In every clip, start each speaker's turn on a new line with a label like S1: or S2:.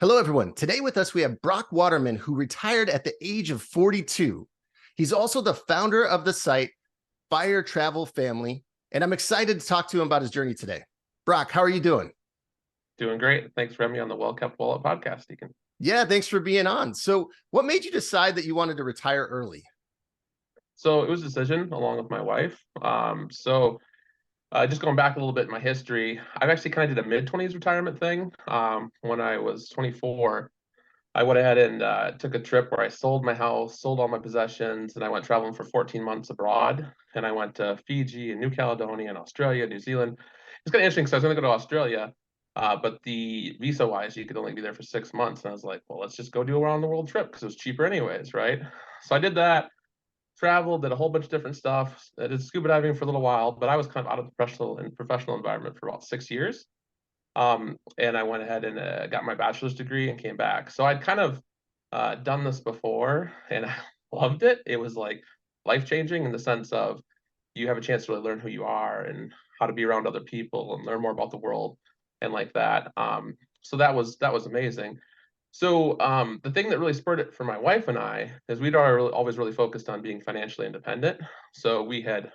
S1: Hello, everyone. Today with us, we have Brock Waterman, who retired at the age of 42. He's also the founder of the site Fire Travel Family, and I'm excited to talk to him about his journey today. Brock, how are you doing?
S2: Doing great. Thanks for having me on the Well Kept Wallet podcast, Deacon.
S1: Yeah, thanks for being on. So, what made you decide that you wanted to retire early?
S2: So it was a decision along with my wife. Just going back a little bit in my history, I've actually kind of did a mid-20s retirement thing. When I was 24, I went ahead and took a trip where I sold my house, sold all my possessions, and I went traveling for 14 months abroad. And I went to Fiji and New Caledonia and Australia, New Zealand. It's kind of interesting because I was going to go to Australia, but the visa-wise, you could only be there for 6 months. And I was like, well, let's just go do a around-the-world trip because it was cheaper anyways, right? So I did that, traveled, did a whole bunch of different stuff. I did scuba diving for a little while, but I was kind of out of the professional environment for about 6 years. And I went ahead and got my bachelor's degree and came back. So I'd kind of done this before and I loved it. It was like life changing in the sense of you have a chance to really learn who you are and how to be around other people and learn more about the world and like that. So that was amazing. So the thing that really spurred it for my wife and I is we'd always really focused on being financially independent. So we had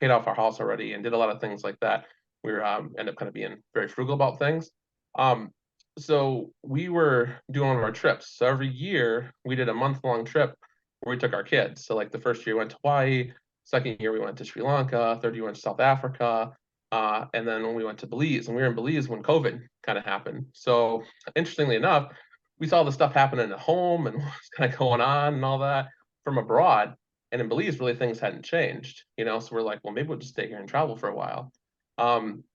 S2: paid off our house already and did a lot of things like that. We were ended up kind of being very frugal about things. Um, so we were doing one of our trips. So every year we did a month-long trip where we took our kids. So like the first year we went to Hawaii, second year we went to Sri Lanka, third year we went to South Africa, and then when we went to Belize, and we were in Belize when COVID kind of happened. So interestingly enough, we saw the stuff happening at home and what's kind of going on and all that from abroad. And in Belize, really things hadn't changed, So we're like, well, maybe we'll just stay here and travel for a while.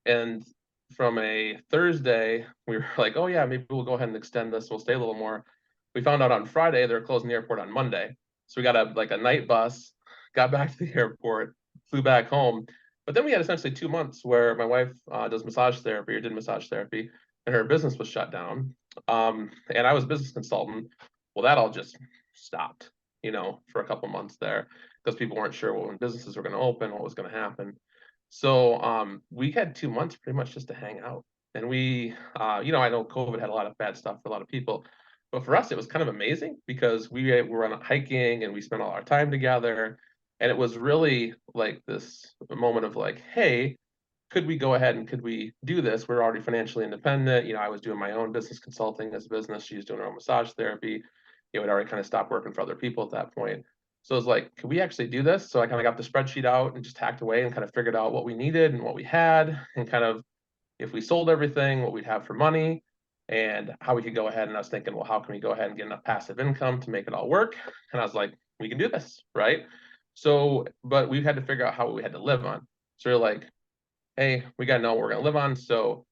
S2: And from a Thursday, we were like, oh yeah, maybe we'll go ahead and extend this. We'll stay a little more. We found out on Friday they're closing the airport on Monday, so we got a night bus, got back to the airport, flew back home. But then we had essentially 2 months where my wife does massage therapy or did massage therapy, and her business was shut down. And I was a business consultant. Well, that all just stopped, for a couple months there because people weren't sure when businesses were going to open, what was going to happen. So we had 2 months pretty much just to hang out. And I know COVID had a lot of bad stuff for a lot of people, but for us, it was kind of amazing because we were on a hiking and we spent all our time together. And it was really like this moment of like, hey, could we go ahead and could we do this? We're already financially independent. I was doing my own business consulting as a business. She was doing her own massage therapy. We'd already kind of stopped working for other people at that point. So I was like, could we actually do this? So I kind of got the spreadsheet out and just hacked away and kind of figured out what we needed and what we had and kind of if we sold everything, what we'd have for money and how we could go ahead. And I was thinking, well, how can we go ahead and get enough passive income to make it all work? And I was like, we can do this, right? So, but we had to figure out how we had to live on. So we're like, hey, we got to know what we're going to live on. So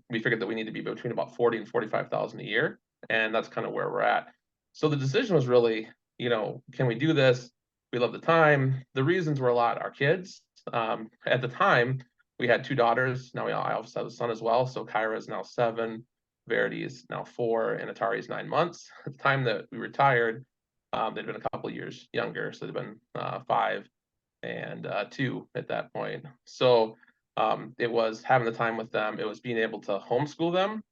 S2: we figured that we need to be between about 40 and 45,000 a year. And that's kind of where we're at. So the decision was really, can we do this? We love the time. The reasons were a lot our kids. At the time, we had two daughters. Now I also have a son as well. So Kyra is now 7, Verity is now 4, and Atari is 9 months. At the time that we retired, they'd been a couple years younger. So they'd been 5 and 2 at that point. So it was having the time with them. It was being able to homeschool them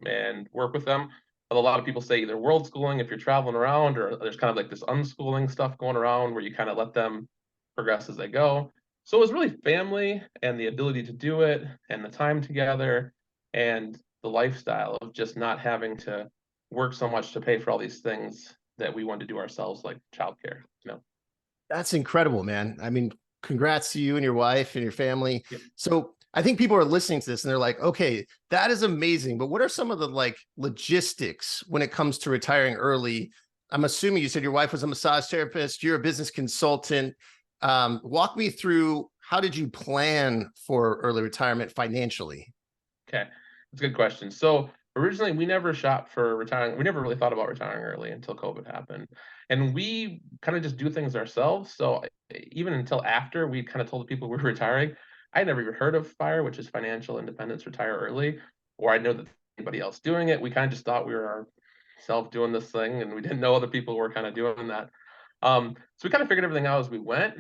S2: and work with them. But a lot of people say either world schooling if you're traveling around, or there's kind of like this unschooling stuff going around where you kind of let them progress as they go. So it was really family and the ability to do it and the time together and the lifestyle of just not having to work so much to pay for all these things that we wanted to do ourselves, like childcare.
S1: That's incredible, man. I mean, congrats to you and your wife and your family.
S2: Yeah.
S1: So I think people are listening to this and they're like, okay, that is amazing. But what are some of the logistics when it comes to retiring early? I'm assuming you said your wife was a massage therapist, you're a business consultant. Walk me through, how did you plan for early retirement financially?
S2: Okay, that's a good question. So originally, we never shot for retiring. We never really thought about retiring early until COVID happened, and we kind of just do things ourselves. So even until after we kind of told the people we were retiring, I had never even heard of FIRE, which is Financial Independence Retire Early, or I know that anybody else doing it. We kind of just thought we were ourselves doing this thing, and we didn't know other people were kind of doing that. So we kind of figured everything out as we went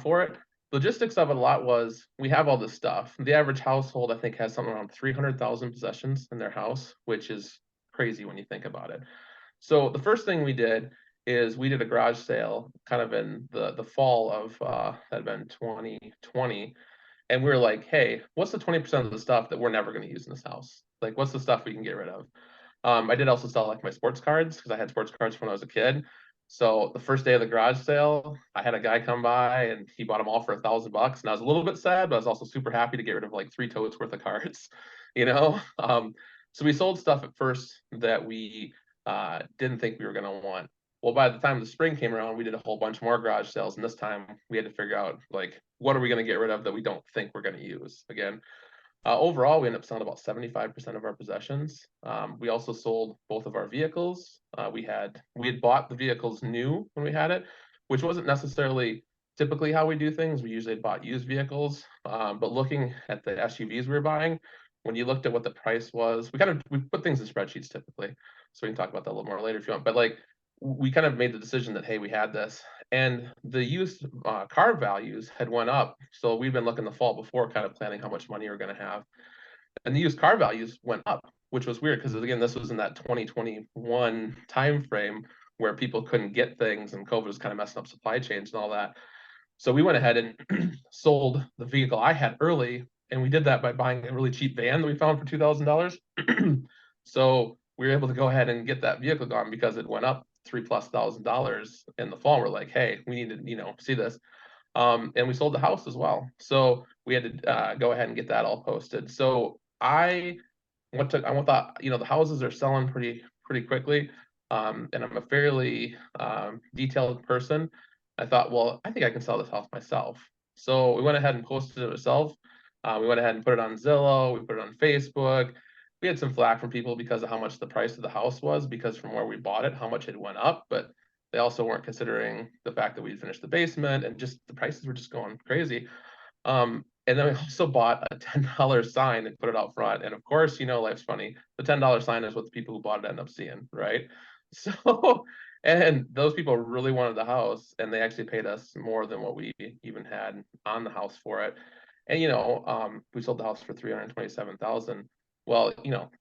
S2: for it. logistics of it a lot was we have all this stuff. The average household, I think, has something around 300,000 possessions in their house, which is crazy when you think about it. So the first thing we did is we did a garage sale kind of in the fall of that had been 2020. And we were like, hey, what's the 20% of the stuff that we're never going to use in this house? Like, what's the stuff we can get rid of? I did also sell like my sports cards because I had sports cards when I was a kid. So the first day of the garage sale, I had a guy come by and he bought them all for $1,000. And I was a little bit sad, but I was also super happy to get rid of like 3 totes worth of cards, you know? So we sold stuff at first that we didn't think we were going to want. Well, by the time the spring came around, we did a whole bunch more garage sales. And this time we had to figure out like, what are we going to get rid of that we don't think we're going to use again? Overall, we ended up selling about 75% of our possessions. We also sold both of our vehicles. We had bought the vehicles new when we had it, which wasn't necessarily typically how we do things. We usually bought used vehicles, but looking at the SUVs we were buying, when you looked at what the price was, we put things in spreadsheets typically, so we can talk about that a little more later if you want. But like we kind of made the decision that hey, we had this, and the used car values had went up. So we've been looking the fall before, kind of planning how much money we're going to have, and the used car values went up, which was weird because again, this was in that 2021 time frame where people couldn't get things and COVID was kind of messing up supply chains and all that. So we went ahead and sold the vehicle I had early, and we did that by buying a really cheap van that we found for $2,000. So we were able to go ahead and get that vehicle gone because it went up $3,000+ in the fall. We're like, hey, we need to, see this. And we sold the house as well. So we had to go ahead and get that all posted. So I want the houses are selling pretty quickly. And I'm a fairly detailed person. I thought, well, I think I can sell this house myself. So we went ahead and posted it ourselves. We went ahead and put it on Zillow. We put it on Facebook. We had some flack from people because of how much the price of the house was, because from where we bought it, how much it went up. But they also weren't considering the fact that we'd finished the basement and just the prices were just going crazy. And then we also bought a $10 sign and put it out front. And of course, life's funny. The $10 sign is what the people who bought it end up seeing, right? So, and those people really wanted the house, and they actually paid us more than what we even had on the house for it. And we sold the house for 327,000. Well,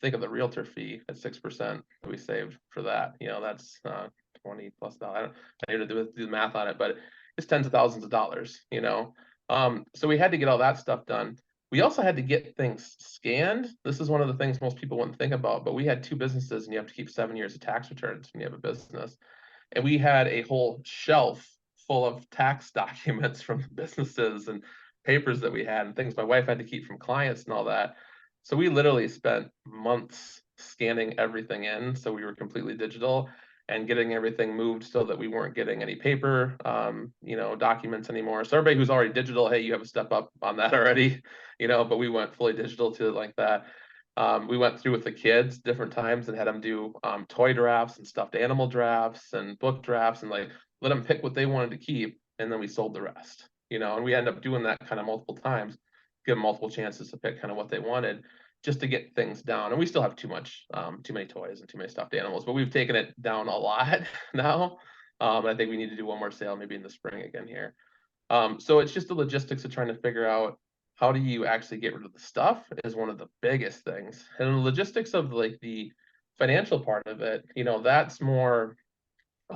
S2: think of the realtor fee at 6% that we saved for that. That's $20+ I need to do the math on it, but it's tens of thousands of dollars. So we had to get all that stuff done. We also had to get things scanned. This is one of the things most people wouldn't think about, but we had 2 businesses and you have to keep 7 years of tax returns when you have a business. And we had a whole shelf full of tax documents from the businesses and papers that we had and things my wife had to keep from clients and all that. So we literally spent months scanning everything in. So we were completely digital and getting everything moved so that we weren't getting any paper, documents anymore. So everybody who's already digital, hey, you have a step up on that already, but we went fully digital to like that. We went through with the kids different times and had them do toy drafts and stuffed animal drafts and book drafts and like let them pick what they wanted to keep. And then we sold the rest, and we end up doing that kind of multiple times, give them multiple chances to pick kind of what they wanted just to get things down. And we still have too many toys and too many stuffed animals, but we've taken it down a lot now. I think we need to do one more sale maybe in the spring again here. So it's just the logistics of trying to figure out how do you actually get rid of the stuff is one of the biggest things. And the logistics of like the financial part of it, that's more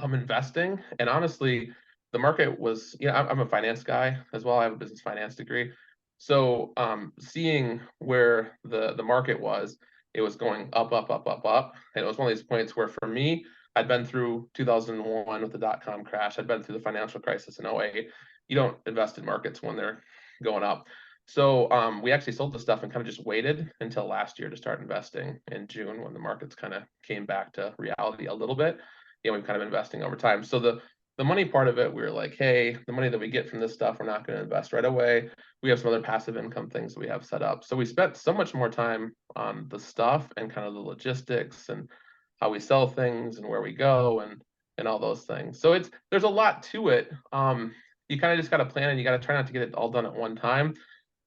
S2: investing. And honestly, the market was, I'm a finance guy as well. I have a business finance degree. So seeing where the market was, it was going up, up, up, up, up. And it was one of these points where for me, I'd been through 2001 with the dot-com crash. I'd been through the financial crisis in 08. You don't invest in markets when they're going up. So we actually sold the stuff and kind of just waited until last year to start investing in June when the markets kind of came back to reality a little bit. We've kind of investing over time. So the money part of it, we were like, hey, the money that we get from this stuff, we're not going to invest right away. We have some other passive income things that we have set up. So we spent so much more time on the stuff and kind of the logistics and how we sell things and where we go and all those things. So there's a lot to it. You kind of just got to plan and you got to try not to get it all done at one time.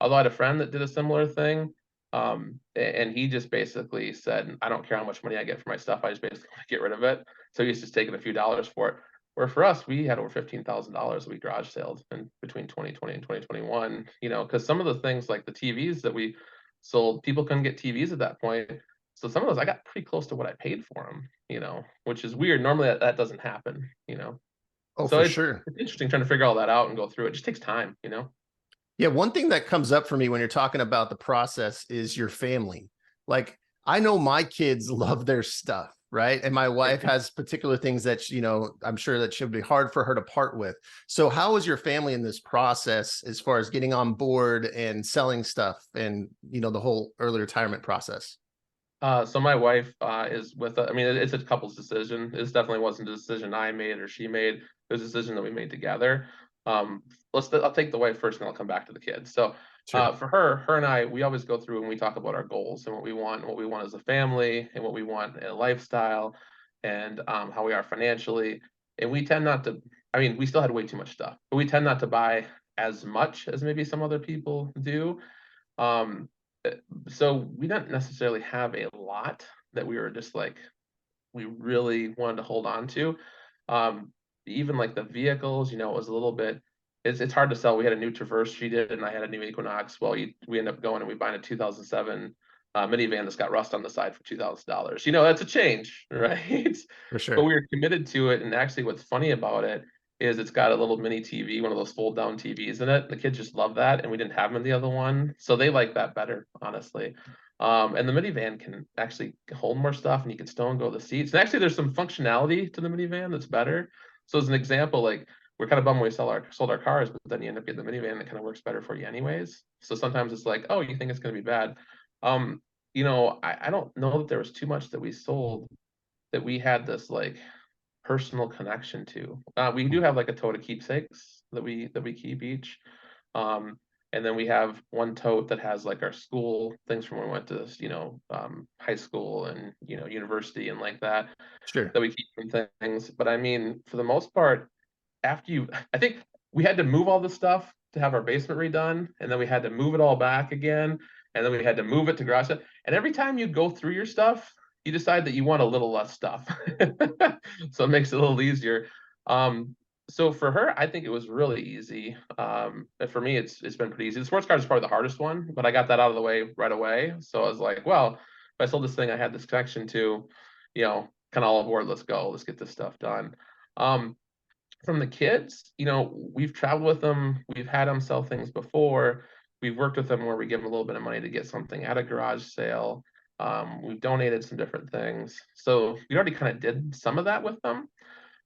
S2: Although I had a friend that did a similar thing. And he just basically said, I don't care how much money I get for my stuff. I just basically want to get rid of it. So he's just taking a few dollars for it. Where for us, we had over $15,000 we garage sales in between 2020 and 2021, because some of the things like the TVs that we sold, people couldn't get TVs at that point. So some of those I got pretty close to what I paid for them, which is weird. Normally that doesn't happen.
S1: Oh,
S2: So
S1: for
S2: it's,
S1: sure.
S2: it's interesting trying to figure all that out and go through it. It just takes time.
S1: Yeah, one thing that comes up for me when you're talking about the process is your family. Like, I know my kids love their stuff, right? And my wife has particular things that, I'm sure that should be hard for her to part with. So, how was your family in this process as far as getting on board and selling stuff and, the whole early retirement process?
S2: So my wife is with I mean, it's a couple's decision. This definitely wasn't a decision I made or she made. It was a decision that we made together. Um, I'll take the wife first, and I'll come back to the kids. So
S1: Sure.
S2: for her and I, we always go through and we talk about our goals and what we want as a family, and what we want in a lifestyle, and how we are financially. And we tend not to. I mean, we still had way too much stuff, but we tend not to buy as much as maybe some other people do. Um, uh, so we didn't necessarily have a lot that we were just like we really wanted to hold on to. Um, Even like the vehicles, it was a little bit. It's hard to sell. We had a new Traverse she did, and I had a new Equinox. Well, we ended up going and we buying a 2007 minivan that's got rust on the side for $2,000. That's a change, right?
S1: For
S2: But
S1: sure.
S2: we were committed to it, and actually, what's funny about it is it's got a little mini TV, one of those fold down TVs in it. The kids just love that, and we didn't have them in the other one, so they like that better, honestly. And the minivan can actually hold more stuff, and you can still go the seats. And actually, there's some functionality to the minivan that's better. So as an example, like we're kind of bummed when we sold our cars, but then you end up getting the minivan that kind of works better for you anyways. So sometimes it's like, oh, you think it's going to be bad. Um, I don't know that there was too much that we sold that we had this like personal connection to. We do have like a tote of keepsakes that we keep each. Um, and then we have one tote that has like our school things from when we went to, high school and, university and like
S1: Sure.
S2: that we keep from things. But I mean, for the most part, I think we had to move all the stuff to have our basement redone, and then we had to move it all back again, and then we had to move it to garage. And every time you go through your stuff, you decide that you want a little less stuff. So it makes it a little easier. Um, so for her, I think it was really easy. And for me, it's been pretty easy. The sports car is probably the hardest one, but I got that out of the way right away. So I was like, well, if I sold this thing I had this connection to, kind of all aboard, let's go, let's get this stuff done. Um, from the kids, we've traveled with them, we've had them sell things before, we've worked with them where we give them a little bit of money to get something at a garage sale. We've donated some different things, so we already kind of did some of that with them.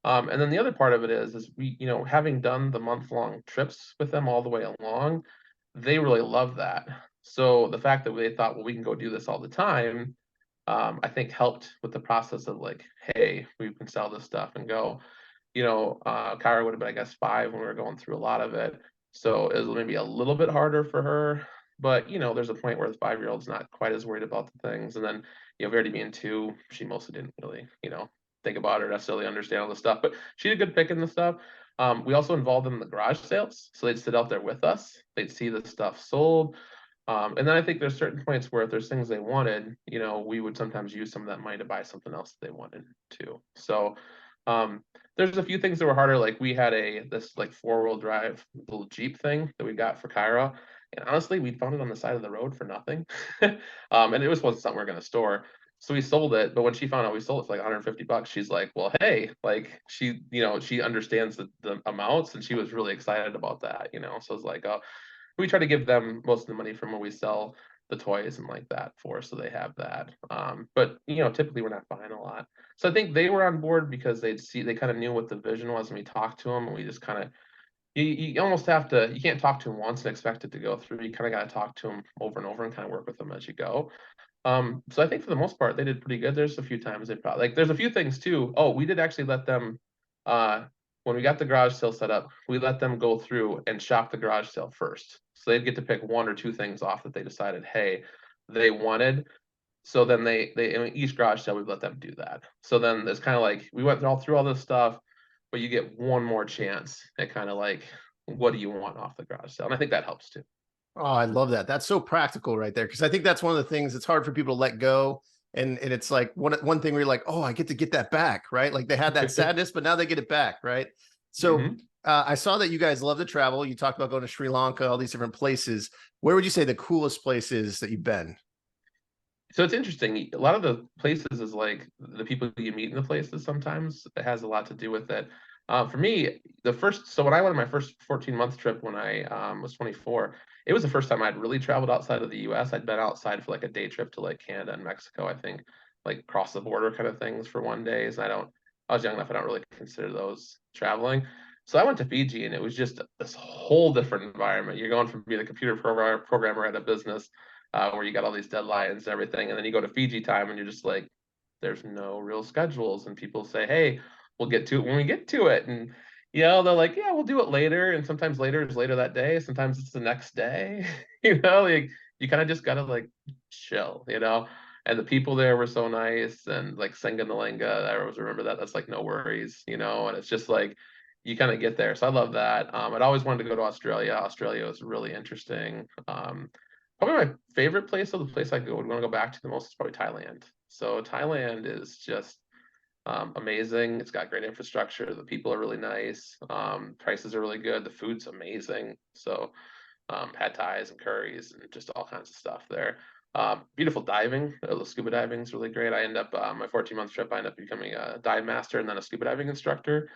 S2: And then the other part of it is we, having done the month-long trips with them all the way along, they really love that. So the fact that they thought, well, we can go do this all the time, I think helped with the process of like, hey, we can sell this stuff and go. Kyra would have been, I guess, 5 when we were going through a lot of it. So it was maybe a little bit harder for her. But, there's a point where the 5-year-old's not quite as worried about the things. And then, Verity being 2, she mostly didn't really, think about it or necessarily understand all the stuff. But she did good picking the stuff. We also involved them in the garage sales. So they'd sit out there with us. They'd see the stuff sold. And then I think there's certain points where if there's things they wanted, we would sometimes use some of that money to buy something else that they wanted too. So there's a few things that were harder. Like we had this like 4-wheel drive little Jeep thing that we got for Kyra. And honestly, we found it on the side of the road for nothing. And it wasn't something we are gonna store. So we sold it, but when she found out we sold it for like $150, she's like, well, hey, like she understands the amounts, and she was really excited about that. So it's like, oh, we try to give them most of the money from when we sell the toys and like that for, so they have that. But typically we're not buying a lot. So I think they were on board because they kind of knew what the vision was, and we talked to them, and we just kind of you almost have to, you can't talk to them once and expect it to go through. You kind of got to talk to them over and over and kind of work with them as you go. So I think for the most part they did pretty good. There's a few times they probably like there's a few things too. Oh, we did actually let them when we got the garage sale set up, we let them go through and shop the garage sale first. So they'd get to pick 1 or 2 things off that they decided, hey, they wanted. So then they in each garage sale, we'd let them do that. So then it's kind of like we went all through all this stuff, but you get one more chance at kind of like, what do you want off the garage sale? And I think that helps too.
S1: Oh, I love that. That's so practical right there. Cause I think that's one of the things that's hard for people to let go. And it's like one thing where you're like, oh, I get that back, right? Like they had that sadness, but now they get it back, right? So
S2: Hmm.
S1: I saw that you guys love to travel. You talked about going to Sri Lanka, all these different places. Where would you say the coolest place is that you've been?
S2: So it's interesting. A lot of the places is like the people you meet in the places sometimes it has a lot to do with it. For me, so when I went on my first 14-month trip when I was 24, it was the first time I'd really traveled outside of the US. I'd been outside for like a day trip to like Canada and Mexico, I think, like cross the border kind of things for 1 days. I was young enough, I don't really consider those traveling. So I went to Fiji and it was just this whole different environment. You're going from being a computer programmer at a business where you got all these deadlines and everything. And then you go to Fiji time and you're just like, there's no real schedules. And people say, hey, we'll get to it when we get to it. And, they're like, yeah, we'll do it later. And sometimes later is later that day. Sometimes it's the next day. Like you kind of just got to like chill. And the people there were so nice and like Senga. I always remember that. That's like no worries. And it's just like, you kind of get there. So I love that. I'd always wanted to go to Australia. Australia was really interesting. Probably my favorite place, or the place would want to go back to the most, is probably Thailand. So Thailand is just amazing. It's got great infrastructure. The people are really nice. Prices are really good. The food's amazing. So pad thais and curries and just all kinds of stuff there. Beautiful diving. The scuba diving is really great. I end up my 14-month trip. I end up becoming a dive master and then a scuba diving instructor.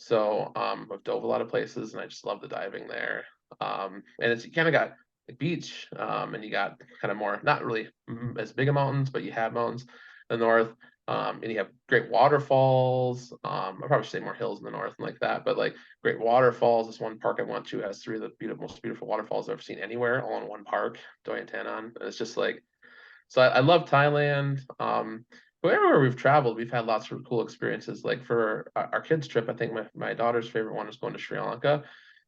S2: So I've dove a lot of places and I just love the diving there. And it's you kind of got the beach, and you got kind of more not really as big of mountains, but you have mountains in the north, and you have great waterfalls. I probably should say more hills in the north and like that, but like great waterfalls. This one park I went to has three of the most beautiful waterfalls I've ever seen anywhere, all in one park, Doi and Tanon. And it's just like so I love Thailand. But everywhere we've traveled, we've had lots of cool experiences. Like for our kids' trip, I think my daughter's favorite one was going to Sri Lanka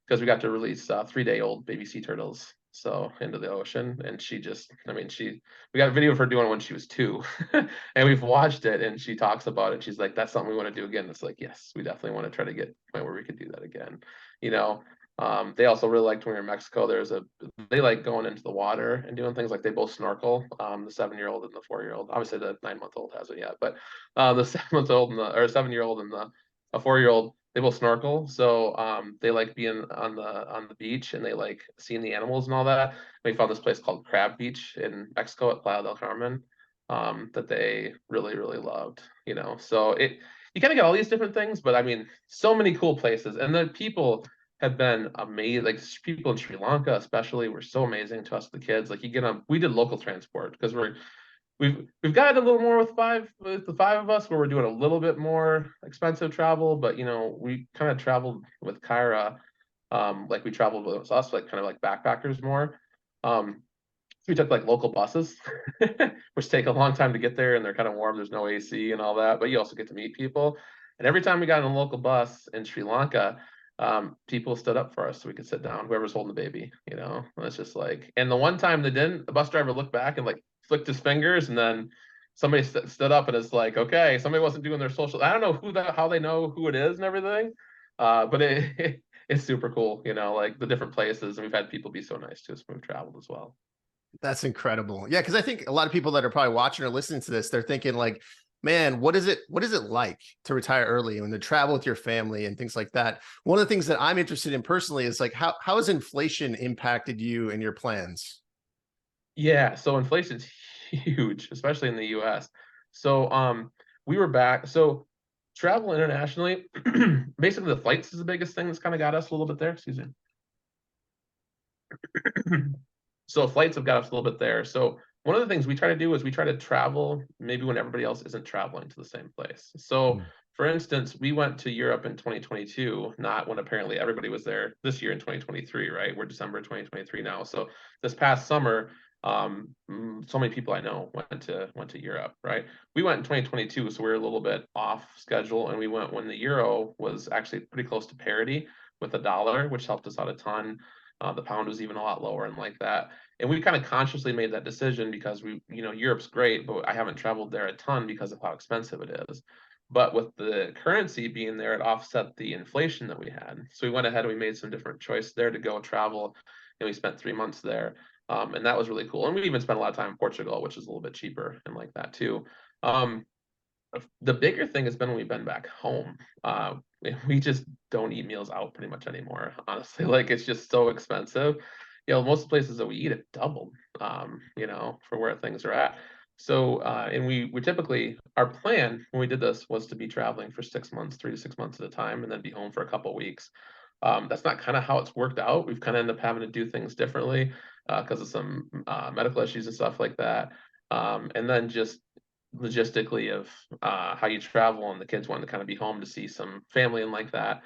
S2: because we got to release 3-day-old baby sea turtles so into the ocean, and we got a video of her doing it when she was 2, and we've watched it, and she talks about it. She's like, "That's something we want to do again." It's like, yes, we definitely want to try to get to the point where we could do that again. You know, they also really liked when we were in Mexico. They like going into the water and doing things like they both snorkel. The 7-year-old and the 4-year-old. Obviously, the 9-month-old hasn't yet, but the 7-month-old and the or 7-year-old and the a 4-year-old, they both snorkel. So they like being on the beach and they like seeing the animals and all that. We found this place called Crab Beach in Mexico at Playa del Carmen that they really really loved. So it you kind of get all these different things, but I mean, so many cool places, and the people have been amazing. Like people in Sri Lanka, especially, were so amazing to us, the kids. Like you get on, we did local transport because we've got a little more with the 5 of us, where we're doing a little bit more expensive travel. But we kind of traveled with Kyra, like we traveled with us, like kind of like backpackers more. So we took like local buses, which take a long time to get there, and they're kind of warm. There's no AC and all that, but you also get to meet people. And every time we got on a local bus in Sri Lanka, people stood up for us so we could sit down. Whoever's holding the baby. And it's just like, and the one time they didn't, the bus driver looked back and like flicked his fingers, and then somebody stood up, and it's like, okay, somebody wasn't doing their social. I don't know how they know who it is and everything, but it's super cool. Like the different places, and we've had people be so nice to us when we've traveled as well.
S1: That's incredible. Yeah, because I think a lot of people that are probably watching or listening to this, they're thinking like, man, what is it like to retire early and to travel with your family and things like that? One of the things that I'm interested in personally is like how has inflation impacted you and your plans?
S2: Yeah, so inflation's huge, especially in the US. So we were back. So travel internationally, basically the flights is the biggest thing that's kind of got us a little bit there. Excuse me. So flights have got us a little bit there. So one of the things we try to do is we try to travel maybe when everybody else isn't traveling to the same place. So
S1: Mm.
S2: for instance, we went to Europe in 2022, not when apparently everybody was there this year in 2023, right? We're December 2023 now. So this past summer, so many people I know went to Europe, right? We went in 2022, so we were a little bit off schedule, and we went when the euro was actually pretty close to parity with the dollar, which helped us out a ton. The pound was even a lot lower and like that. And we kind of consciously made that decision because Europe's great, but I haven't traveled there a ton because of how expensive it is. But with the currency being there, it offset the inflation that we had. So we went ahead and we made some different choices there to go travel, and we spent 3 months there. And that was really cool. And we even spent a lot of time in Portugal, which is a little bit cheaper and like that too. Um, the bigger thing has been when we've been back home. We just don't eat meals out pretty much anymore, honestly. Like it's just so expensive. Most places that we eat have doubled, for where things are at. So, and we typically, our plan when we did this was to be traveling for 6 months, 3 to 6 months at a time, and then be home for a couple weeks. That's not kind of how it's worked out. We've kind of ended up having to do things differently because of some medical issues and stuff like that. And then just logistically of how you travel and the kids wanting to kind of be home to see some family and like that.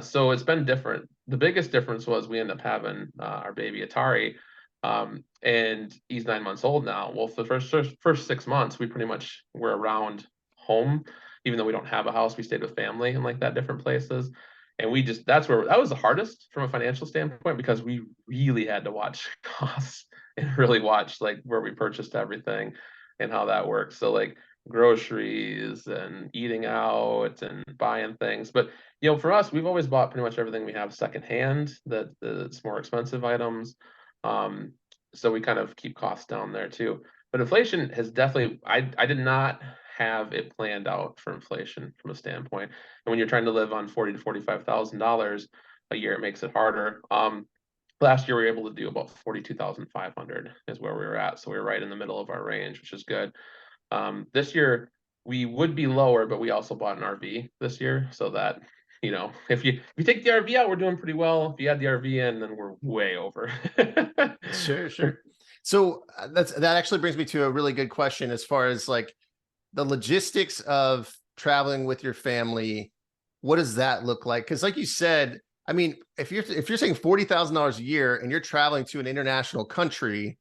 S2: So it's been different. The biggest difference was we ended up having our baby Atari, and he's 9 months old now. Well, for the first 6 months, we pretty much were around home, even though we don't have a house. We stayed with family and like that, different places. And we just that's where that was the hardest from a financial standpoint because we really had to watch costs and really watch like where we purchased everything and how that works. So like groceries and eating out and buying things. But for us, we've always bought pretty much everything we have secondhand that's more expensive items. Um, so we kind of keep costs down there too. But inflation has definitely I did not have it planned out for inflation from a standpoint. And when you're trying to live on 40 to $45,000 a year, it makes it harder. Last year we were able to do about 42,500 is where we were at. So we were right in the middle of our range, which is good. This year we would be lower, but we also bought an RV this year. So that, if you take the RV out, we're doing pretty well. If you add the RV in, then we're way over.
S1: Sure, sure. So that actually brings me to a really good question as far as like the logistics of traveling with your family. What does that look like? Because like you said, I mean, if you're saying $40,000 a year and you're traveling to an international country,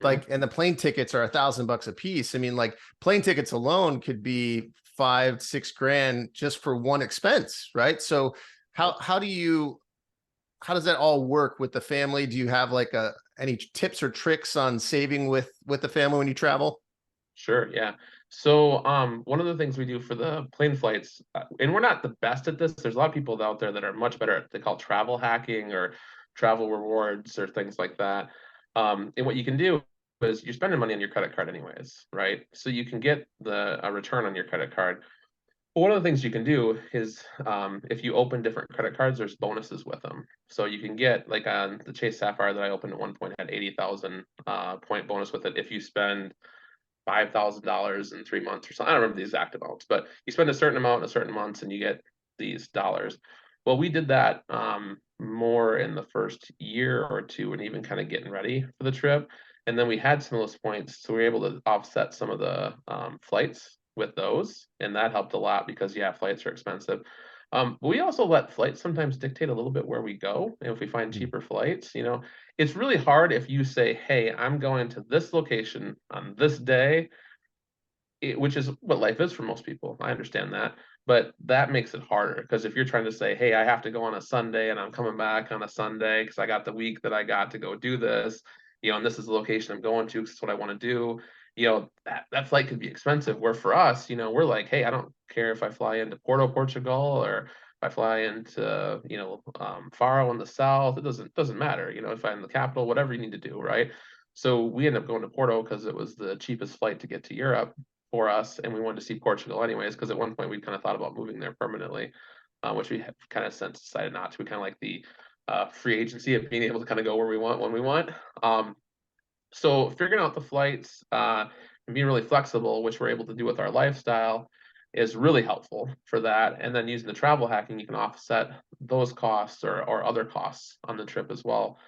S1: like, and the plane tickets are $1,000 a piece. I mean, like plane tickets alone could be 5, 6 grand just for one expense, right? So how does that all work with the family? Do you have like any tips or tricks on saving with the family when you travel?
S2: Sure, yeah. So, one of the things we do for the plane flights, and we're not the best at this. There's a lot of people out there that are much better at they call travel hacking or travel rewards or things like that. And what you can do is you're spending money on your credit card anyways, right? So you can get a return on your credit card. But one of the things you can do is if you open different credit cards, there's bonuses with them. So you can get like on the Chase Sapphire that I opened at one point had 80,000 point bonus with it if you spend $5,000 in 3 months or something. I don't remember the exact amounts, but you spend a certain amount in a certain months and you get these dollars. Well, we did that more in the first year or two and even kind of getting ready for the trip. And then we had some of those points, so we were able to offset some of the flights with those. And that helped a lot because, yeah, flights are expensive. But we also let flights sometimes dictate a little bit where we go. And if we find cheaper flights, it's really hard if you say, hey, I'm going to this location on this day, which is what life is for most people. I understand that. But that makes it harder because if you're trying to say, hey, I have to go on a Sunday and I'm coming back on a Sunday because I got the week that I got to go do this, and this is the location I'm going to because it's what I want to do, that flight could be expensive. Where for us, we're like, hey, I don't care if I fly into Porto, Portugal, or if I fly into, Faro in the south, it doesn't matter, if I'm in the capital, whatever you need to do, right? So we end up going to Porto because it was the cheapest flight to get to Europe for us, and we wanted to see Portugal anyways, because at one point we kind of thought about moving there permanently, which we have kind of since decided not to. We kind of like the free agency of being able to kind of go where we want when we want. So figuring out the flights and being really flexible, which we're able to do with our lifestyle, is really helpful for that. And then using the travel hacking, you can offset those costs or other costs on the trip as well.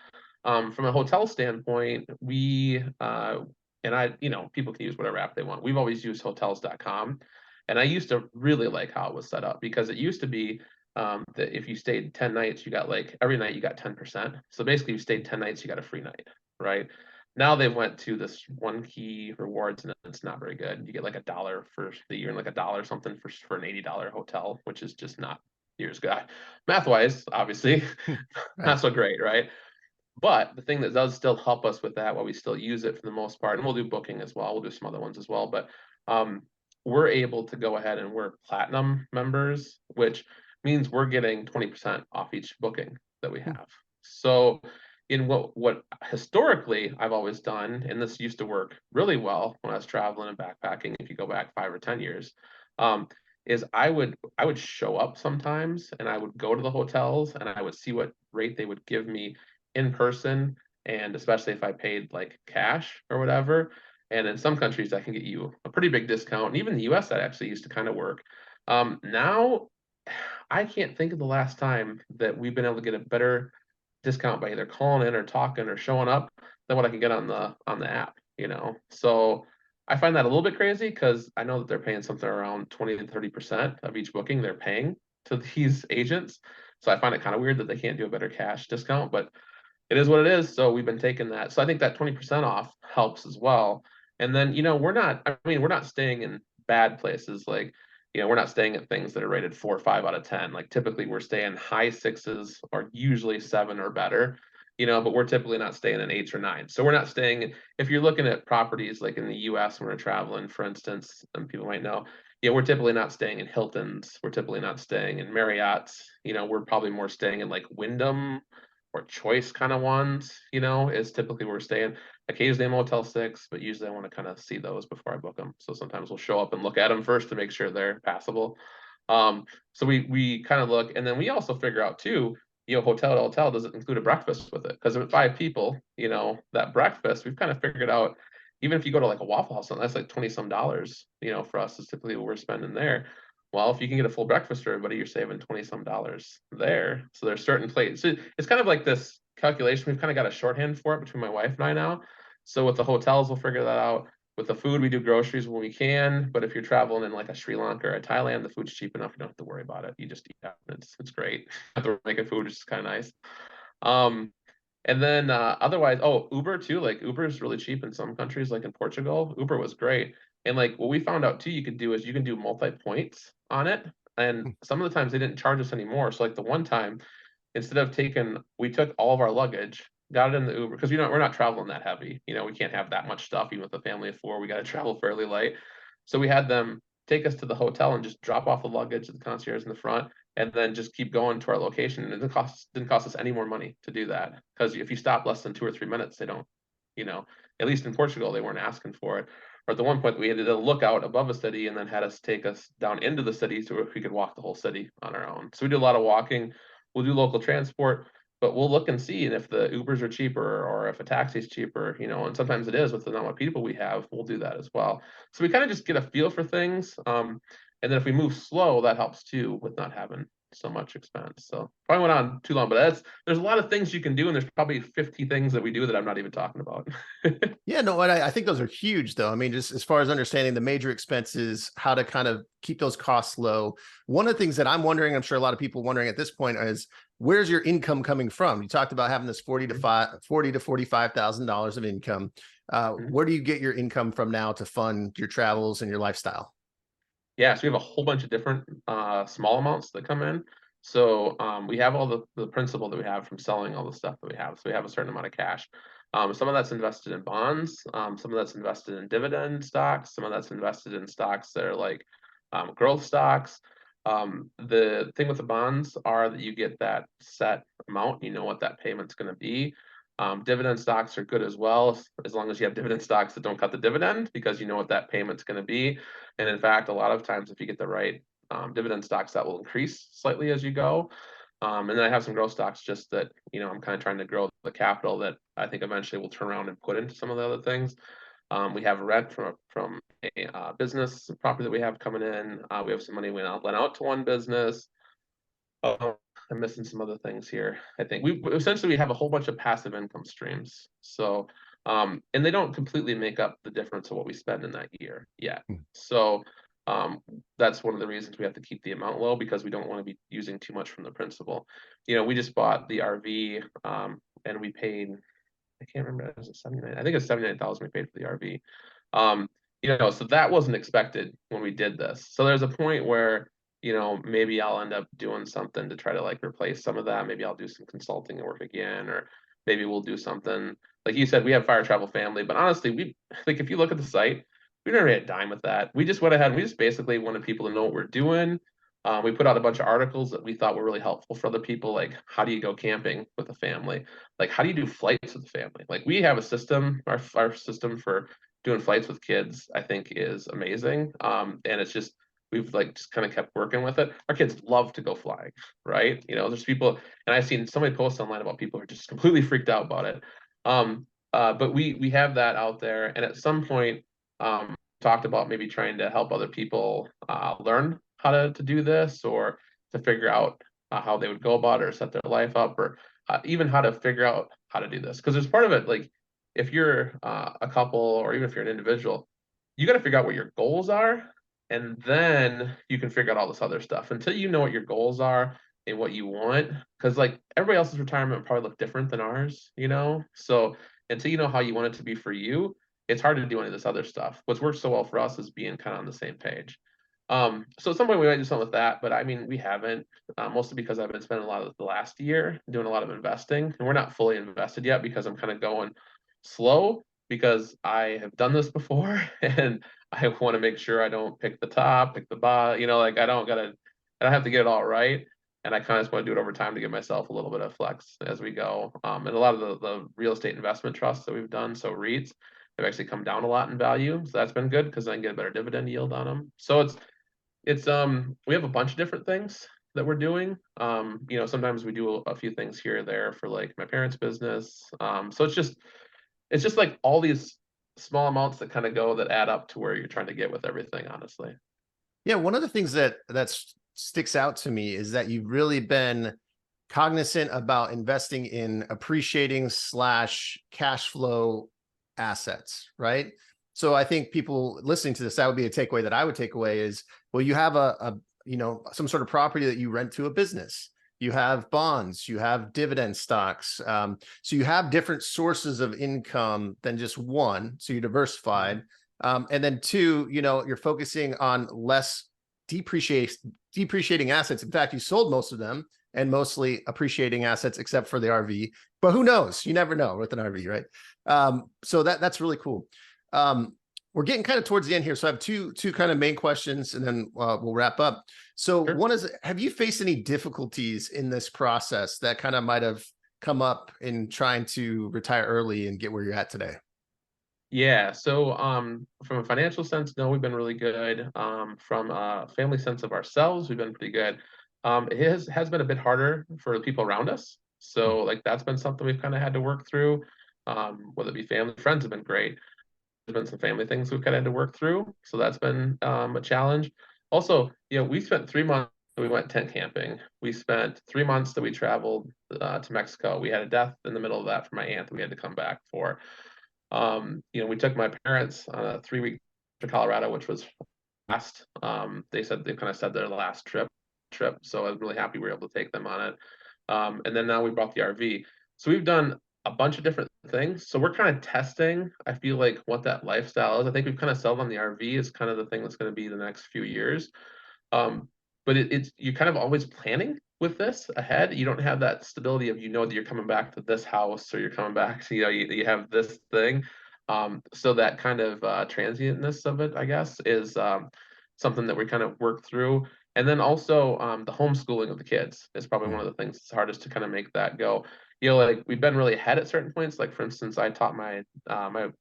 S2: From a hotel standpoint, we and I, people can use whatever app they want. We've always used hotels.com. And I used to really like how it was set up because it used to be that if you stayed 10 nights, you got like every night you got 10%. So basically you stayed 10 nights, you got a free night, right? Now they've went to this one key rewards and it's not very good. You get like $1 for the year and like $1 something for an $80 hotel, which is just not years good. Math wise, obviously,
S1: Right.
S2: not so great, right? But the thing that does still help us with that, while we still use it for the most part, and we'll do booking as well, we'll do some other ones as well, but um, we're able to go ahead and we're platinum members, which means we're getting 20% off each booking that we have. So in what historically I've always done, and this used to work really well when I was traveling and backpacking, if you go back 5 or 10 years, um, is I would show up sometimes and I would go to the hotels and I would see what rate they would give me in person, and especially if I paid like cash or whatever. And in some countries, that can get you a pretty big discount. And even in the US, that actually used to kind of work. Now, I can't think of the last time that we've been able to get a better discount by either calling in or talking or showing up than what I can get on the app, you know. So I find that a little bit crazy because I know that they're paying something around 20 to 30% of each booking they're paying to these agents. So I find it kind of weird that they can't do a better cash discount, but it is what it is. So we've been taking that. So I think that 20% off helps as well. And then, I mean, we're not staying in bad places. Like, we're not staying at things that are rated 4 or 5 out of 10. Like typically we're staying high sixes or usually seven or better, but we're typically not staying in eights or nines. So we're not staying, if you're looking at properties like in the US when we're traveling, for instance, and people might know, we're typically not staying in Hiltons. We're typically not staying in Marriott's. We're probably more staying in like Wyndham or choice kind of ones, is typically where we're staying. Occasionally a Motel 6, but usually I want to kind of see those before I book them. So sometimes we'll show up and look at them first to make sure they're passable. Um, so we kind of look, and then we also figure out too, hotel to hotel, does it include a breakfast with it? Because with 5 people, that breakfast, we've kind of figured out, even if you go to like a Waffle House, that's like 20 some dollars, for us is typically what we're spending there. Well, if you can get a full breakfast for everybody, you're saving 20 some dollars there. So there's certain places. So it's kind of like this calculation. We've kind of got a shorthand for it between my wife and I now. So with the hotels, we'll figure that out. With the food, we do groceries when we can. But if you're traveling in like a Sri Lanka or a Thailand, the food's cheap enough. You don't have to worry about it. You just eat out. It's great. Making food, which is kind of nice. Um, and then otherwise, oh, Uber too. Like Uber is really cheap in some countries, like in Portugal. Uber was great. And like what we found out too, you could do is you can do multi points on it. And some of the times they didn't charge us anymore. So like the one time, instead of we took all of our luggage, got it in the Uber because we're not traveling that heavy. We can't have that much stuff even with a family of four. We got to travel fairly light. So we had them take us to the hotel and just drop off the luggage at the concierge in the front, and then just keep going to our location. And it didn't cost us any more money to do that because if you stop less than 2 or 3 minutes, they don't. You know, at least in Portugal, they weren't asking for it. Or at the one point, we had to look out above a city and then had us take us down into the city so we could walk the whole city on our own. So we do a lot of walking. We'll do local transport, but we'll look and see, and if the Ubers are cheaper or if a taxi is cheaper, and sometimes it is with the amount of people we have, we'll do that as well. So we kind of just get a feel for things. And then if we move slow, that helps too with not having so much expense. So probably went on too long, but there's a lot of things you can do, and there's probably 50 things that we do that I'm not even talking about.
S1: Yeah, no, and I think those are huge, though. I mean, just as far as understanding the major expenses, how to kind of keep those costs low. One of the things that I'm wondering, I'm sure a lot of people wondering at this point, is where's your income coming from? You talked about having this 40 to $45,000 of income. Where do you get your income from now to fund your travels and your lifestyle?
S2: Yeah, so we have a whole bunch of different small amounts that come in. So we have all the principal that we have from selling all the stuff that we have. So we have a certain amount of cash. Some of that's invested in bonds. Some of that's invested in dividend stocks. Some of that's invested in stocks that are like growth stocks. The thing with the bonds are that you get that set amount. You know what that payment's going to be. Dividend stocks are good as well, as long as you have dividend stocks that don't cut the dividend, because you know what that payment's going to be. And in fact, a lot of times, if you get the right dividend stocks, that will increase slightly as you go. And then I have some growth stocks just that, I'm kind of trying to grow the capital that I think eventually will turn around and put into some of the other things. We have rent from a business property that we have coming in. We have some money we lent out to one business. I'm missing some other things here. I think we have a whole bunch of passive income streams. So, and they don't completely make up the difference of what we spend in that year yet. So, that's one of the reasons we have to keep the amount low, because we don't want to be using too much from the principal. We just bought the RV, and we paid, I can't remember, was it 79? I think it's 79,000 we paid for the RV. So that wasn't expected when we did this. So there's a point where maybe I'll end up doing something to try to like replace some of that. Maybe I'll do some consulting work again, or maybe we'll do something. Like you said, we have Fire Travel Family, but honestly, if you look at the site, we never had a dime with that. We just went ahead and we just basically wanted people to know what we're doing. We put out a bunch of articles that we thought were really helpful for other people, like how do you go camping with a family? Like how do you do flights with a family? Like we have a system, our system for doing flights with kids, I think is amazing. And it's just we've like just kind of kept working with it. Our kids love to go flying, right? There's people, and I've seen so many posts online about people who are just completely freaked out about it. But we have that out there, and at some point, talked about maybe trying to help other people learn how to do this, or to figure out how they would go about it or set their life up, or even how to figure out how to do this. Because there's part of it, like if you're a couple or even if you're an individual, you got to figure out what your goals are, and then you can figure out all this other stuff. Until you know what your goals are and what you want, because like everybody else's retirement will probably look different than ours. So until you know how you want it to be for you, it's hard to do any of this other stuff. What's worked so well for us is being kind of on the same page. So at some point we might do something with that, but I mean, we haven't, mostly because I've been spending a lot of the last year doing a lot of investing, and we're not fully invested yet because I'm kind of going slow because I have done this before and I want to make sure I don't pick the top, pick the bottom, like I don't have to get it all right. And I kind of just want to do it over time to give myself a little bit of flex as we go. And a lot of the real estate investment trusts that we've done, so REITs, have actually come down a lot in value. So that's been good because I can get a better dividend yield on them. So it's we have a bunch of different things that we're doing. Sometimes we do a few things here or there for like my parents' business. So it's just like all these small amounts that kind of go that add up to where you're trying to get with everything, honestly.
S1: Yeah, one of the things that sticks out to me is that you've really been cognizant about investing in appreciating slash cash flow assets, right? So I think people listening to this, that would be a takeaway that I would take away is, well, you have some sort of property that you rent to a business. You have bonds, you have dividend stocks. So you have different sources of income than just one. So you're diversified. And then two, you're focusing on less depreciating assets. In fact, you sold most of them and mostly appreciating assets, except for the RV. But who knows? You never know with an RV, right? So that's really cool. We're getting kind of towards the end here, so I have two kind of main questions, and then we'll wrap up. So
S2: Sure.
S1: one is, have you faced any difficulties in this process that kind of might have come up in trying to retire early and get where you're at today?
S2: Yeah, so from a financial sense, no, we've been really good. From a family sense of ourselves, we've been pretty good. It has been a bit harder for the people around us. So like that's been something we've kind of had to work through. Whether it be family, friends have been great. There's been some family things we've kind of had to work through. So that's been a challenge. Also, we spent 3 months that we went tent camping. We spent 3 months that we traveled to Mexico. We had a death in the middle of that for my aunt that we had to come back for. We took my parents on a 3 week to Colorado, which was last. They kind of said their last trip. So I was really happy we were able to take them on it. And then now we brought the RV. So we've done a bunch of different things. So we're kind of testing, I feel like, what that lifestyle is. I think we've kind of settled on the RV is kind of the thing that's going to be the next few years. Um, but it's you're kind of always planning with this ahead. You don't have that stability of that you're coming back to this house or you're coming back to you have this thing. So that kind of transientness of it, I guess, is something that we kind of work through. And then also the homeschooling of the kids is probably one of the things that's hardest to kind of make that go. Like we've been really ahead at certain points. Like for instance, I taught my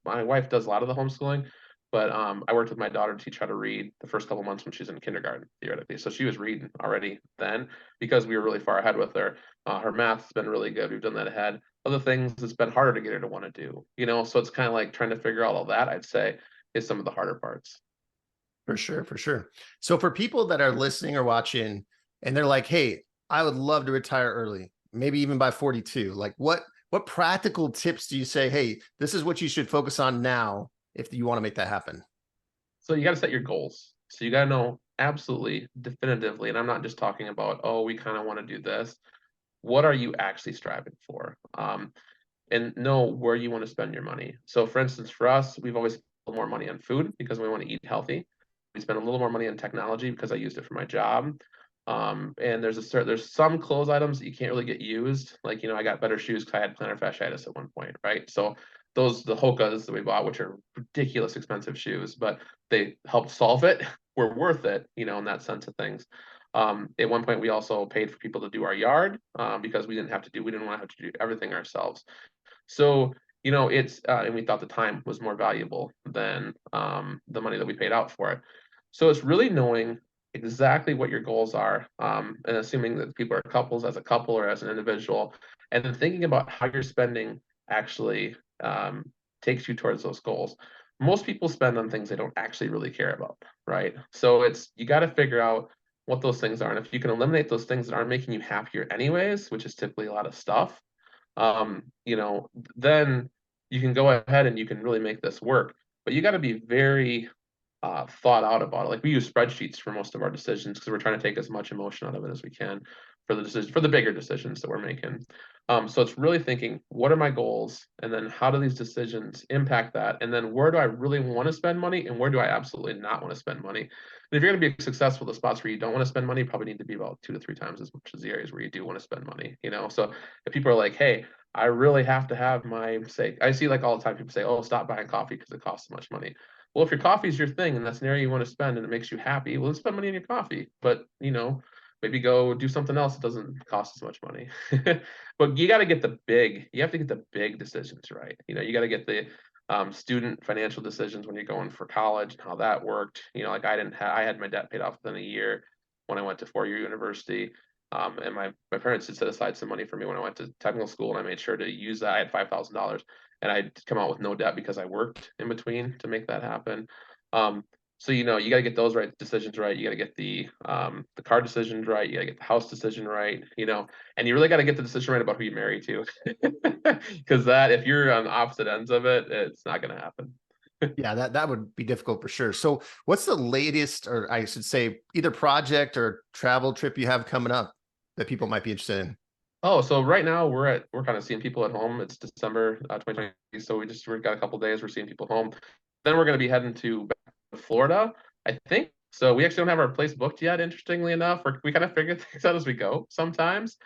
S2: wife does a lot of the homeschooling, but I worked with my daughter to teach her how to read the first couple months when she was in kindergarten, theoretically. So she was reading already then because we were really far ahead with her. Her math's been really good. We've done that ahead. Other things, it's been harder to get her to want to do. So it's kind of like trying to figure out all that, I'd say, is some of the harder parts.
S1: For sure, for sure. So for people that are listening or watching and they're like, "Hey, I would love to retire early, maybe even by 42." Like what practical tips do you say, "Hey, this is what you should focus on now if you want to make that happen?"
S2: So you got to set your goals. So you got to know absolutely definitively, and I'm not just talking about, oh, we kind of want to do this. What are you actually striving for? And know where you want to spend your money. So for instance, for us, we've always spent a little more money on food because we want to eat healthy. We spend a little more money on technology because I used it for my job. And there's some clothes items that you can't really get used. Like, I got better shoes because I had plantar fasciitis at one point, right? So the Hokas that we bought, which are ridiculous expensive shoes, but they helped solve it, were worth it, in that sense of things. At one point, we also paid for people to do our yard because we didn't want to have to do everything ourselves. So, and we thought the time was more valuable than the money that we paid out for it. So it's really knowing exactly what your goals are, and assuming that people are couples as a couple or as an individual, and then thinking about how your spending actually takes you towards those goals. Most people spend on things they don't actually really care about, right? So you got to figure out what those things are. And if you can eliminate those things that aren't making you happier anyways, which is typically a lot of stuff, then you can go ahead and you can really make this work. But you got to be very thought out about it. Like we use spreadsheets for most of our decisions because we're trying to take as much emotion out of it as we can for the decision for the bigger decisions that we're making. So it's really thinking, what are my goals, and then how do these decisions impact that, and then where do I really want to spend money, and where do I absolutely not want to spend money. And if you're going to be successful, the spots where you don't want to spend money probably need to be about 2 to 3 times as much as the areas where you do want to spend money. So if people are like, hey, I really have to have my say, I see like all the time people say, oh, stop buying coffee because it costs so much money. Well, if your coffee is your thing and that's an area you want to spend and it makes you happy, well, then spend money on your coffee. But maybe go do something else that doesn't cost as much money. But you have to get the big decisions right. You got to get the student financial decisions when you're going for college and how that worked. Like I had my debt paid off within a year when I went to 4-year university. And my parents had set aside some money for me when I went to technical school, and I made sure to use that. I had $5,000, and I'd come out with no debt because I worked in between to make that happen. So you got to get those decisions right. You got to get the car decisions right. You got to get the house decision right. And you really got to get the decision right about who you marry to, because if you're on opposite ends of it, it's not going to happen.
S1: Yeah, that would be difficult for sure. So what's the latest, or I should say, either project or travel trip you have coming up that people might be interested in?
S2: Oh, so right now we're kind of seeing people at home. It's December 2020, so we've got a couple days. We're seeing people home. Then we're going to be heading to Florida, I think. So we actually don't have our place booked yet. Interestingly enough, we kind of figure things out as we go. Sometimes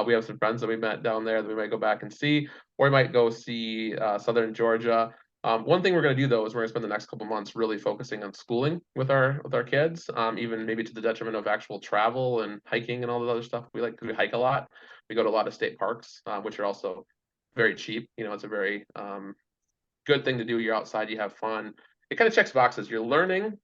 S2: we have some friends that we met down there that we might go back and see, or we might go see Southern Georgia. One thing we're going to do though is we're going to spend the next couple months really focusing on schooling with our kids, even maybe to the detriment of actual travel and hiking and all the other stuff. We hike a lot. We go to a lot of state parks, which are also very cheap. It's a very good thing to do. You're outside, you have fun. It kind of checks boxes. You're learning,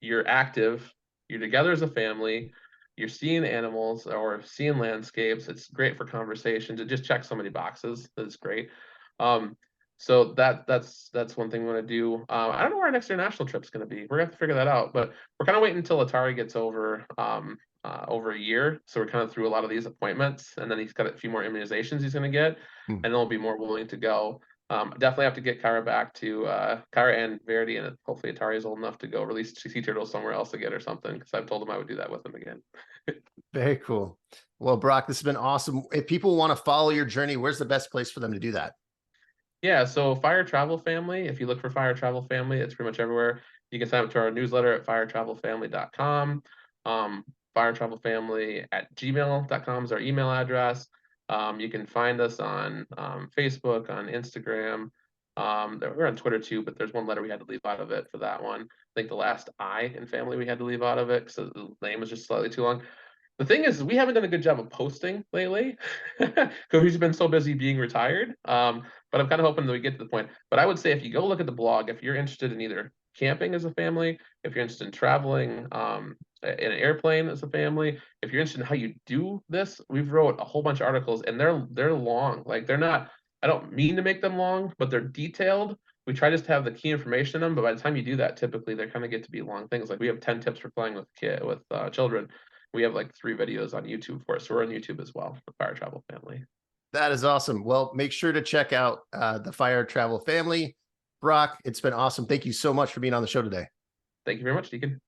S2: you're active, you're together as a family, you're seeing animals or seeing landscapes. It's great for conversations. It just checks so many boxes. That's great. So that's one thing we want to do. I don't know where our next international trip is going to be. We're gonna have to figure that out. But we're kind of waiting until Atari gets over a year. So we're kind of through a lot of these appointments, and then he's got a few more immunizations he's going to get, and then he'll be more willing to go. Definitely have to get Kyra back to Kyra and Verity, and hopefully Atari is old enough to go release sea turtles somewhere else again or something, because I've told him I would do that with him again.
S1: Very cool. Well, Brock, this has been awesome. If people want to follow your journey, where's the best place for them to do that?
S2: Yeah, so Fire Travel Family, if you look for Fire Travel Family, it's pretty much everywhere. You can sign up to our newsletter at firetravelfamily.com. Firetravelfamily@gmail.com is our email address. You can find us on Facebook, on Instagram. We're on Twitter too, but there's one letter we had to leave out of it for that one. I think the last I in family we had to leave out of it because the name was just slightly too long. The thing is, we haven't done a good job of posting lately because we've been so busy being retired. But I'm kind of hoping that we get to the point. But I would say if you go look at the blog, if you're interested in either camping as a family, if you're interested in traveling in an airplane as a family, if you're interested in how you do this, we've wrote a whole bunch of articles, and they're long. Like they're not. I don't mean to make them long, but they're detailed. We try just to have the key information in them, but by the time you do that, typically they kind of get to be long things. Like we have 10 tips for playing with children. We have like 3 videos on YouTube for us. So we're on YouTube as well, the Fire Travel Family.
S1: That is awesome. Well, make sure to check out the Fire Travel Family. Brock, it's been awesome. Thank you so much for being on the show today.
S2: Thank you very much, Deacon.